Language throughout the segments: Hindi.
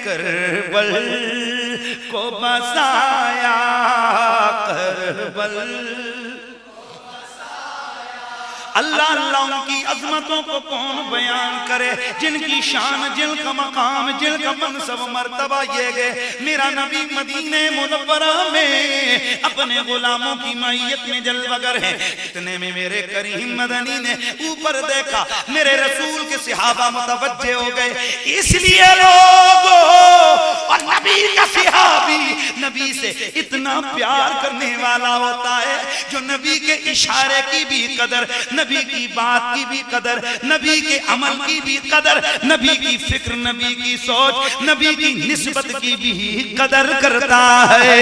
करबल को बसाया, करबल अल्लाह अल्लाह उनकी अजमतों को कौन बयान करे, जिनकी शान, जिनका मकाम, जिनका मनसब मर्तबा ये गए। मेरा नबी मदीने मुनव्वरा में अपने गुलामों की मैयत में जलवगर है। इतने में मेरे करीम मदनी ने ऊपर देखा, मेरे रसूल के सहाबा मुतवज्जे हो गए। इसलिए लोगों, और नबी का सहाबी नबी से इतना प्यार करने वाला होता है जो नबी के इशारे की भी कदर, नबी की बात की भी कदर, नबी के अमल की भी कदर, नबी की फिक्र, नबी की सोच, नबी की निस्बत की भी कदर करता है।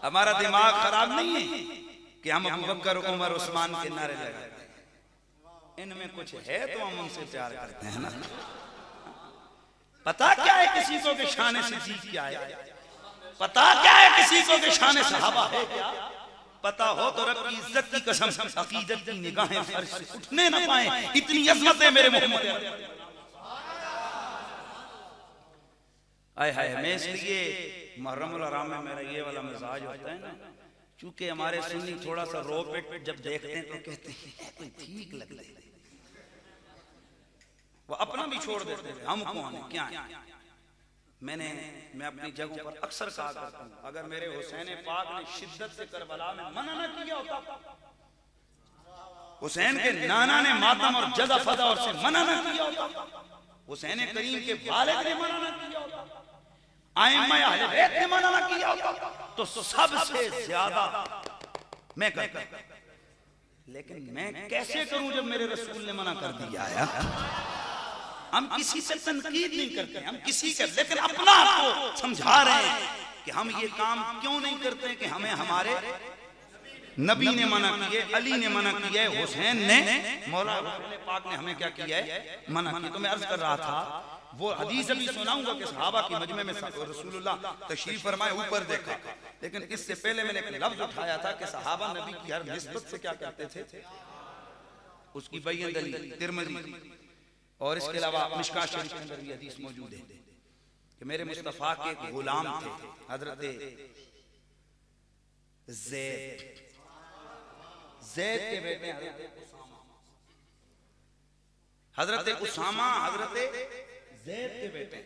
हमारा दिमाग खराब नहीं है कि हम अबू बकर, उमर, उस्मान के नारे लगाते हैं। इनमें कुछ है तो हम उनसे प्यार करते हैं ना। पता क्या है किसी को कि शान सिद्दीक क्या है, पता क्या है किसी को कि शान सहाबा है क्या? पता हो तो रब की इज्जत की कसम अकीदत की निगाहें फर्श से उठने न पाए, इतनी अजमत है मेरे मोहम्मद। आय हाय, मैं इसलिए मुहर्रमुल हराम में मेरा ये वाला मिजाज होता है ना, क्योंकि हमारे सुन्नी थोड़ा सा रो पे जब देखते हैं तो कहते हैं कोई ठीक लगता है, वो अपना भी छोड़ देते हैं, हम कौन है, क्या है। मैं अपनी जगहों पर अक्सर कहा करता हूं, अगर मेरे हुसैन पाक ने शिद्दत से करबला में मना न किया होता, हुसैन के नाना ने मातम और जज़ा फदा और से मना न किया होता, हुसैन करीम के वालिद ने मना न किया होता, आइम्मा अहले बैत ने मना न किया होता, तो सबसे ज्यादा मैं करता। लेकिन मैं कैसे करूं जब मेरे रसूल ने मना कर दिया है। हम किसी से तनकीद नहीं करते, हम किसी के, लेकिन अपना आपको समझा रहे हैं कि हम ये काम क्यों नहीं करते कि हमें हमारे नबी ने मना किया, अली ने मना किया है, हुसैन ने, मौला पाक ने हमें क्या किया है, मना किया। तो मैं अर्ज कर रहा था, वो हदीस अभी सुनाऊंगा कि सहाबा के मजमे में रसूलुल्लाह तशरीफ फरमाए, ऊपर देखा, लेकिन इससे पहले मैंने एक लफ्ज उठाया था कि सहाबा नबी की हर निस्बत से क्या करते थे, उसकी बय्यन दलील तिरमिज़ी और इसके अलावा मिशकात शरीफ के अंदर भी हदीस मौजूद है कि मेरे मुस्तफा के एक गुलाम थे हजरत ज़ैद, ज़ैद के बेटे हजरत उसामा, हजरत ज़ैद के बेटे,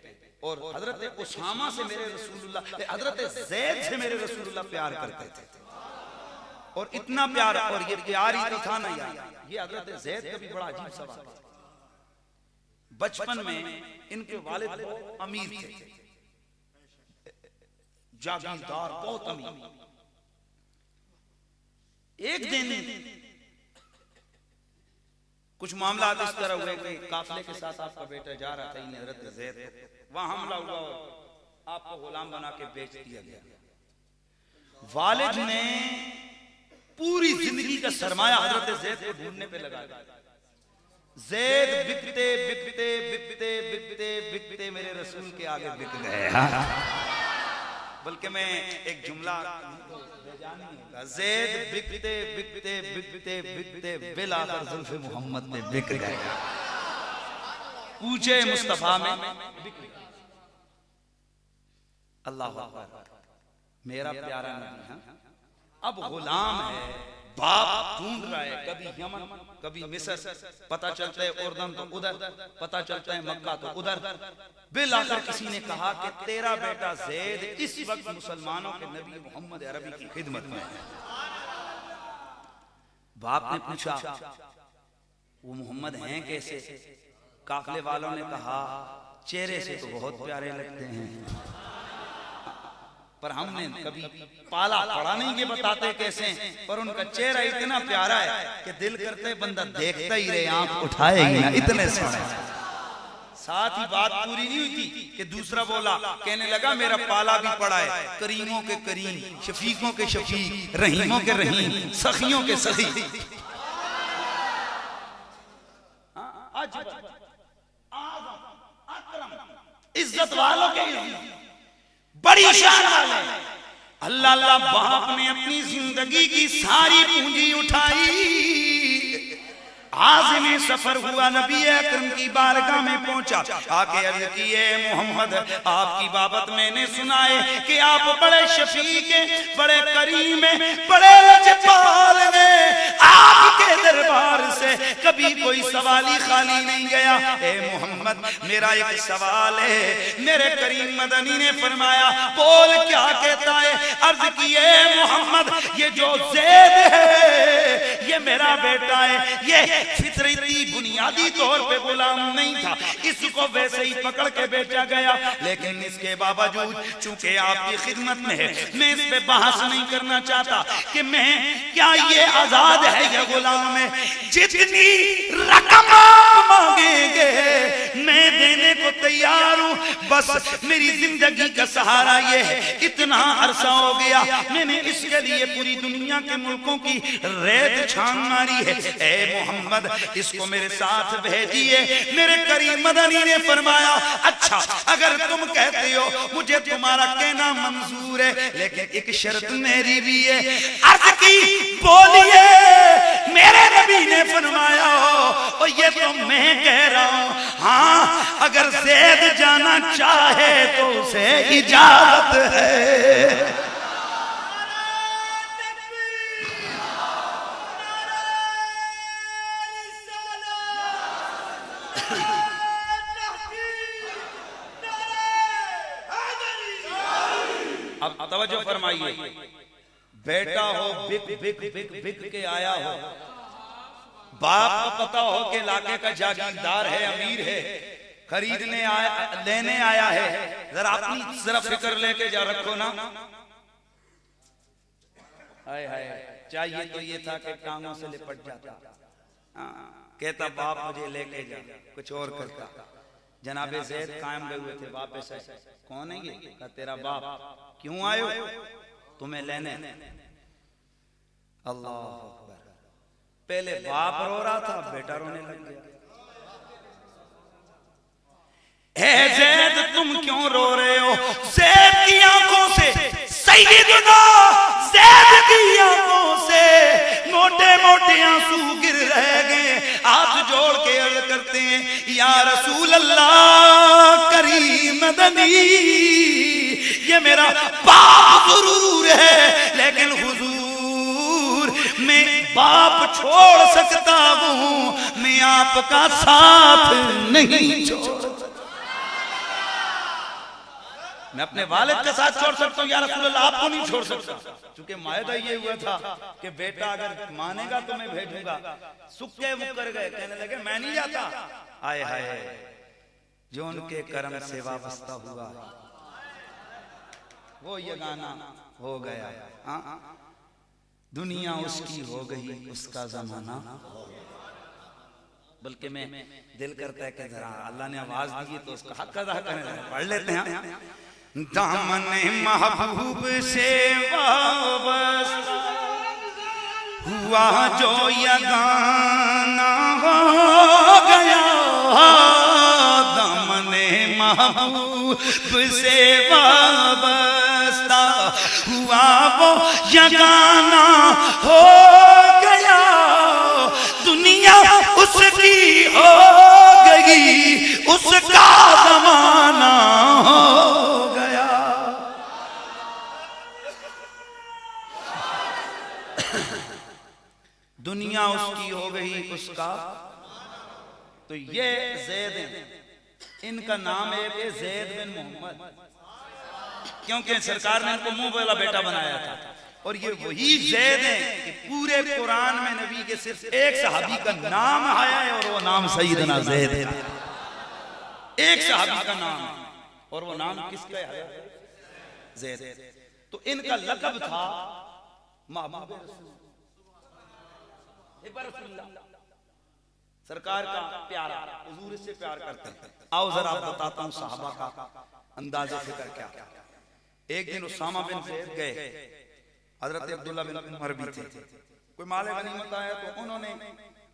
और हजरत उसामा से मेरे रसूलुल्लाह, हजरत ज़ैद से मेरे रसूलुल्लाह प्यार करते थे, और इतना प्यार, और ये प्यार ही तो था ना यार, ये हजरत ज़ैद का भी बड़ा अजीब सा बात। बचपन में इनके वालिद बहुत अमीर थे, जागीरदार, बहुत अमीर। एक दिन कुछ मामला इस तरह हुए कि काफिले के साथ आपका बेटा जा रहा था, हजरत ज़ैद, वहां हमला हुआ और आपको गुलाम बना के बेच दिया गया। वालिद ने पूरी जिंदगी का सरमाया हजरत ज़ैद को ढूंढने पे लगा दिया। ज़ैद बिकते बिकते बिकते बिकते बिकते मेरे रसूल के आगे बिक गए। बल्कि मैं एक जुमला, ज़ैद बिकते बिकते बिकते बिकते बिलाकर ज़ुल्फ़े मोहम्मद में बिक गए, पूछे मुस्तफा में। अल्लाह अकबर, मेरा प्यारा नबी, अब गुलाम है, बाप ढूंढ रहा है, कभी यमन, कभी मिस्र, पता चलता है उर्दन तो उधर, पता चलता है मक्का तो उधर। बिलाकर किसी ने कहा कि तेरा बेटा ज़ैद इस वक्त मुसलमानों के नबी मोहम्मद अरबी की खिदमत में है। बाप ने पूछा वो मोहम्मद हैं कैसे? काफिले वालों ने कहा चेहरे से तो बहुत प्यारे लगते हैं, पर हमने कभी पाला पढ़ा नहीं, ये बताते कैसे, पर उनका चेहरा इतना प्यारा है कि दिल करते बंदा देखता ही रहे, आंख उठाए ही ना, इतने सोने। साथ ही बात पूरी नहीं हुई थी कि दूसरा बोला, कहने लगा मेरा पाला भी पड़ा है, करीमों के करीम, शफीकों के शफीक, रहीमों के रहीम, सखियों के सखी। इज्जत वालों के बड़ी शान वाले। अल्लाह अल्लाह, बाप ने अपनी जिंदगी की सारी पूंजी उठाई, आज़िम सफर हुआ, नबी अकरम की बारगाह में पहुंचा, आके अर्ज किए मोहम्मद आपकी बाबत मैंने सुना है कि आप बड़े शफीक हैं, बड़े करीम हैं, बड़े लजपाल हैं, आपके दरबार से कभी कोई सवाली खाली नहीं गया। ए मोहम्मद मेरा एक सवाल है। मेरे करीम मदनी ने फरमाया बोल क्या कहता है। अर्ज किए मोहम्मद ये जो ज़ैद है ये मेरा बेटा है, ये फितरती बुनियादी तौर पे गुलाम नहीं था, इसको वैसे ही पकड़ के बेचा गया, लेकिन इसके बावजूद चूंकि आपकी खिदमत में है मैं इस पे बहस नहीं करना चाहता कि मैं क्या ये आजाद है या गुलाम है। जितनी रकम आप मांगेंगे मैं देने को तैयार हूं, बस मेरी जिंदगी का सहारा ये है। इतना अरसा हो गया मैंने इसके लिए पूरी दुनिया के मुल्कों की रेत छान मारी है। ए मोहम्मद इसको मेरे साथ भेजिए। मेरे करीम मदनी ने फरमाया अच्छा अगर तुम कहते हो मुझे तुम्हारा कहना मंजूर है, लेकिन एक शर्त मेरी भी है। अर्ज की बोलिए। मेरे नबी ने फरमाया हो ये तो मैं कह रहा हूं, हाँ अगर ज़ैद जाना चाहे तो उसे इजाजत है। अब तवज्जो फरमाइए, बेटा हो बिक बिक बिक बिक के आया हो, बाप को पता हो कि इलाके का जागीरदार है, अमीर है, खरीदने आया लेने आया है, जरा अपनी जरा फिक्र लेके जा रखो ना। हाय हाय चाहिए तो ये था कि टांगों से लिपट जाता, कहता बाप मुझे लेके जा, कुछ और करता। जनाबे ज़ैद कायम गए हुए थे, वापस आए, कौन है ये? का तेरा बाप। क्यों आए हो? तुम्हें लेने। अल्लाह अकबर। पहले बाप रो रहा था, बेटा रोने लग गया। ए ज़ैद तुम क्यों रो रहे हो? ज़ैद की आंखों से, सैयदना ज़ैद की आंखों से मोटे मोटे आंसू गिर रह गए। हाथ जोड़ के अर्ज करते हैं या रसूल अल्लाह करीम मदनी, ये मेरा बाप जरूर है लेकिन हुजूर मैं बाप छोड़ सकता हूं, मैं आपका साथ नहीं छोड़ सकता। मैं अपने वालिद का साथ छोड़ सकता हूँ या रसूल अल्लाह आपको नहीं छोड़ सकता। क्योंकि मायदा ये हुआ था कि बेटा अगर मानेगा तो मैं भेजूंगा। सुक्के मुकर गए, कहने लगे मैं नहीं जाता। आए हाय जो उनके कर्म से वाबस्ता हुआ वो ये गाना हो गया। दुनिया उसकी हो गई, उसका जमाना। बल्कि मैं दिल करता है कि जरा अल्लाह ने आवाज दी है तो उसका हक अदा करें। पढ़ लेते हैं। दामने महबूब से वाबस्ता हुआ जो यगाना हो गया, दामने महबूब से वाबस्ता हुआ वो यगाना हो गया, दुनिया उसकी हो गई, उसका जमाना हो गया। दुनिया उसकी हो गई, उसका। तो ये ज़ैद हैं, इनका नाम है ज़ैद बिन मोहम्मद, क्योंकि सरकार ने इनको मुंह वाला बेटा बनाया था। और ये वही ज़ैद हैं कि पूरे कुरान में नबी के सिर्फ एक सहाबी का नाम आया है और वो नाम सैयदना ज़ैद है। एक सहाबी का नाम है और वो नाम किसका है? ज़ैद। तो इनका लक़ब था महबूब रसूल, सरकार का प्यारा, हुजूर से प्यार करते हैं। आओ जरा बताता हूँ सहाबा का अंदाज़े फिक्र क्या। एक दिन उसामा बिन ज़ैद गए, हजरत अब्दुल्ला बिन उमर भी थे। कोई माले गनीमत आया तो उन्होंने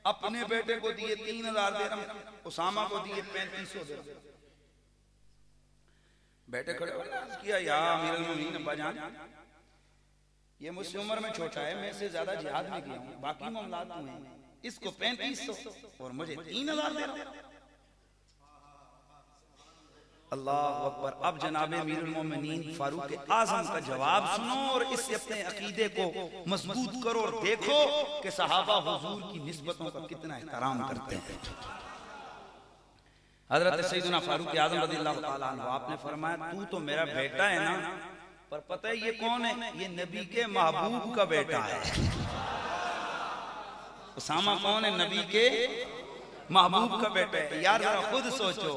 अपने बेटे को दिए 3000 दिरहम, उसामा को दिए 3500 दिरहम। बेटे खड़े हो किया या अमीरुल मोमिनीन अब्बा जान, ये मुझसे उम्र में छोटा है, मैं इससे ज्यादा जिहाद में गया हूँ, बाकी मामलात हुए हैं, इसको 3500 और मुझे 3000 दे रहा। अल्लाह अकबर। अब जनाब अमीरुल मोमिनीन फारूक आजम का जवाब सुनो और इससे अपने अकीदे को मजबूत करो और देखो कि सहाबा हुजूर की निस्बतों का कितना एहतराम करते हैं। हजरत सैयदना फारूक आजम रज़ियल्लाहु ताला अन्हु आपने फरमाया तू तो मेरा बेटा है ना, पर पता है ये कौन है? ये नबी के महबूब का बेटा है। उसामा कौन है? नबी के महबूब का बेटा है। यार जरा खुद सोचो,